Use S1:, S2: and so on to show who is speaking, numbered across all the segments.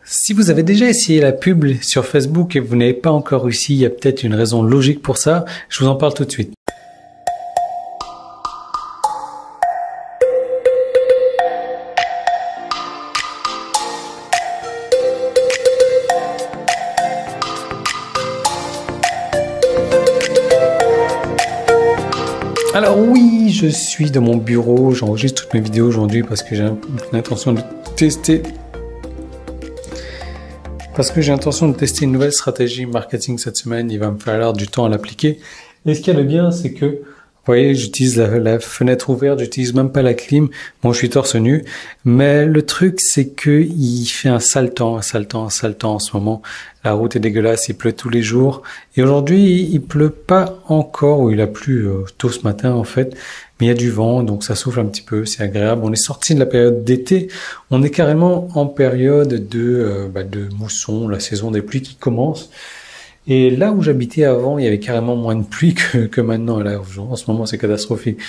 S1: Si vous avez déjà essayé la pub sur Facebook et vous n'avez pas encore réussi, il y a peut-être une raison logique pour ça. Je vous en parle tout de suite. Alors oui, je suis dans mon bureau, j'enregistre toutes mes vidéos aujourd'hui parce que j'ai l'intention de tester... une nouvelle stratégie marketing cette semaine. Il va me falloir du temps à l'appliquer. Et ce qu'il y a de bien, c'est que, vous voyez, j'utilise la fenêtre ouverte, j'utilise même pas la clim. Bon, je suis torse nu. Mais le truc, c'est que il fait un sale temps en ce moment. La route est dégueulasse, il pleut tous les jours. Et aujourd'hui, il pleut pas encore, ou il a plu tôt ce matin en fait. Mais il y a du vent, donc ça souffle un petit peu, c'est agréable. On est sorti de la période d'été, on est carrément en période de mousson, la saison des pluies qui commence. Et là où j'habitais avant, il y avait carrément moins de pluie que maintenant. Là, en ce moment, c'est catastrophique.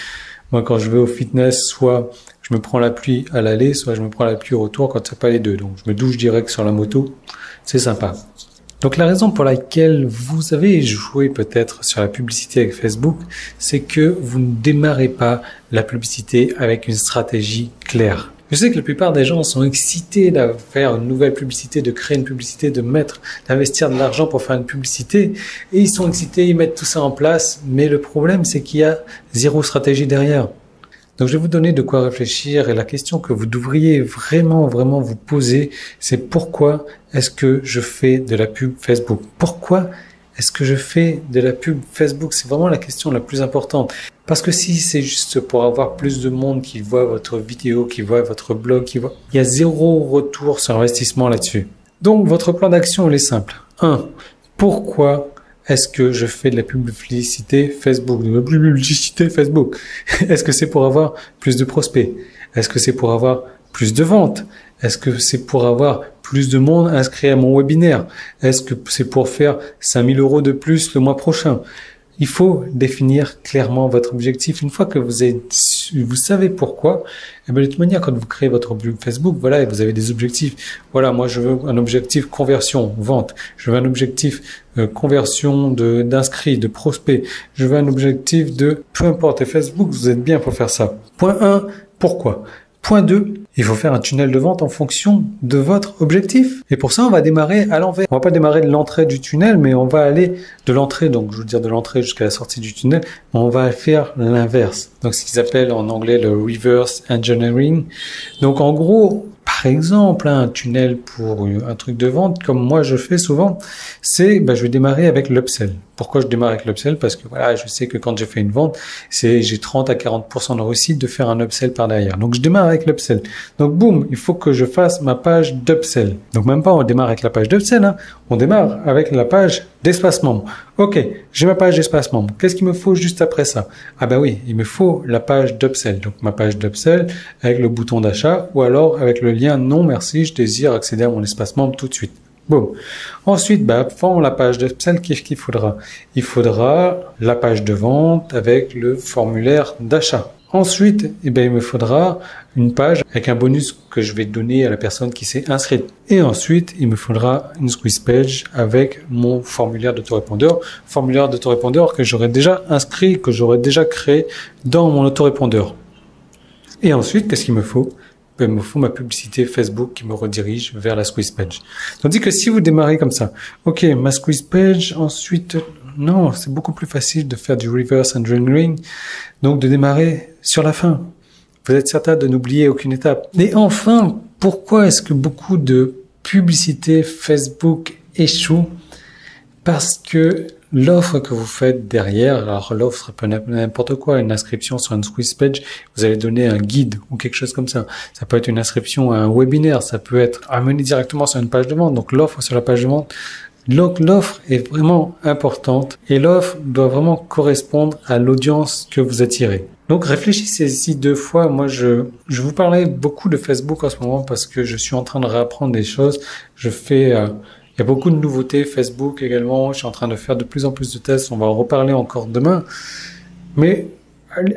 S1: Moi, quand je vais au fitness, soit je me prends la pluie à l'aller, soit je me prends la pluie au retour quand c'est pas les deux. Donc, je me douche direct sur la moto. C'est sympa. Donc, la raison pour laquelle vous avez joué peut-être sur la publicité avec Facebook, c'est que vous ne démarrez pas la publicité avec une stratégie claire. Je sais que la plupart des gens sont excités de faire une nouvelle publicité, de créer une publicité, d'investir de l'argent pour faire une publicité. Et ils sont excités, ils mettent tout ça en place. Mais le problème, c'est qu'il y a zéro stratégie derrière. Donc, je vais vous donner de quoi réfléchir. Et la question que vous devriez vraiment vous poser, c'est pourquoi est-ce que je fais de la pub Facebook? Pourquoi est-ce que je fais de la pub Facebook? C'est vraiment la question la plus importante. Parce que si c'est juste pour avoir plus de monde qui voit votre vidéo, qui voit votre blog, il y a zéro retour sur investissement là-dessus. Donc, votre plan d'action, il est simple. 1. Pourquoi est-ce que je fais de la publicité Facebook? De la publicité Facebook. Est-ce que c'est pour avoir plus de prospects? Est-ce que c'est pour avoir plus de ventes? Est-ce que c'est pour avoir plus de monde inscrit à mon webinaire? Est-ce que c'est pour faire 5 000 € de plus le mois prochain? Il faut définir clairement votre objectif. Une fois que vous savez pourquoi, et bien de toute manière, quand vous créez votre pub Facebook, voilà, et vous avez des objectifs. Voilà, moi, je veux un objectif conversion, vente. Je veux un objectif conversion d'inscrits, de prospects. Je veux un objectif de peu importe. Et Facebook, vous êtes bien pour faire ça. Point 1, pourquoi? Point 2, il faut faire un tunnel de vente en fonction de votre objectif. Et pour ça, on va démarrer à l'envers. On va pas démarrer de l'entrée du tunnel, mais on va aller de l'entrée, donc je veux dire de l'entrée jusqu'à la sortie du tunnel, mais on va faire l'inverse. Donc ce qu'ils appellent en anglais le reverse engineering. Donc en gros, par exemple, un tunnel pour un truc de vente, comme moi je fais souvent, c'est, je vais démarrer avec l'upsell. Pourquoi je démarre avec l'upsell? Parce que voilà, je sais que quand j'ai fait une vente, j'ai 30 à 40% de réussite de faire un upsell par derrière. Donc je démarre avec l'upsell. Donc boum, il faut que je fasse ma page d'upsell. Donc même pas on démarre avec la page d'upsell, hein. On démarre avec la page d'espace membre. Ok, j'ai ma page d'espace membre. Qu'est-ce qu'il me faut juste après ça? Ah ben oui, il me faut la page d'upsell. Donc ma page d'upsell avec le bouton d'achat ou alors avec le lien non merci, je désire accéder à mon espace membre tout de suite. Bon. Ensuite, avant la page d'upsell, qu'est-ce qu'il faudra? Il faudra la page de vente avec le formulaire d'achat. Ensuite, il me faudra une page avec un bonus que je vais donner à la personne qui s'est inscrite. Et ensuite, il me faudra une squeeze page avec mon formulaire d'autorépondeur que j'aurais déjà inscrit, que j'aurais déjà créé dans mon autorépondeur. Et ensuite, qu'est-ce qu'il me faut? Il me faut ma publicité Facebook qui me redirige vers la squeeze page. Tandis que si vous démarrez comme ça, ok, ma squeeze page, ensuite, non, c'est beaucoup plus facile de faire du reverse engineering, donc de démarrer sur la fin. Vous êtes certain de n'oublier aucune étape. Et enfin, pourquoi est-ce que beaucoup de publicités Facebook échouent? Parce que l'offre que vous faites derrière, alors l'offre peut être n'importe quoi, une inscription sur une squeeze page, vous allez donner un guide ou quelque chose comme ça. Ça peut être une inscription à un webinaire, ça peut être amené directement sur une page de vente. Donc l'offre sur la page de vente, donc l'offre est vraiment importante et l'offre doit vraiment correspondre à l'audience que vous attirez. Donc réfléchissez-y 2 fois. Moi, je vous parlais beaucoup de Facebook en ce moment parce que je suis en train de réapprendre des choses. Il y a beaucoup de nouveautés, Facebook également. Je suis en train de faire de plus en plus de tests. On va en reparler encore demain. Mais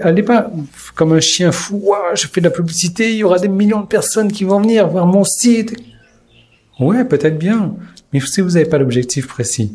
S1: allez pas comme un chien fou. Ouah, je fais de la publicité, il y aura des millions de personnes qui vont venir voir mon site. Ouais, peut-être bien. Mais si vous n'avez pas l'objectif précis.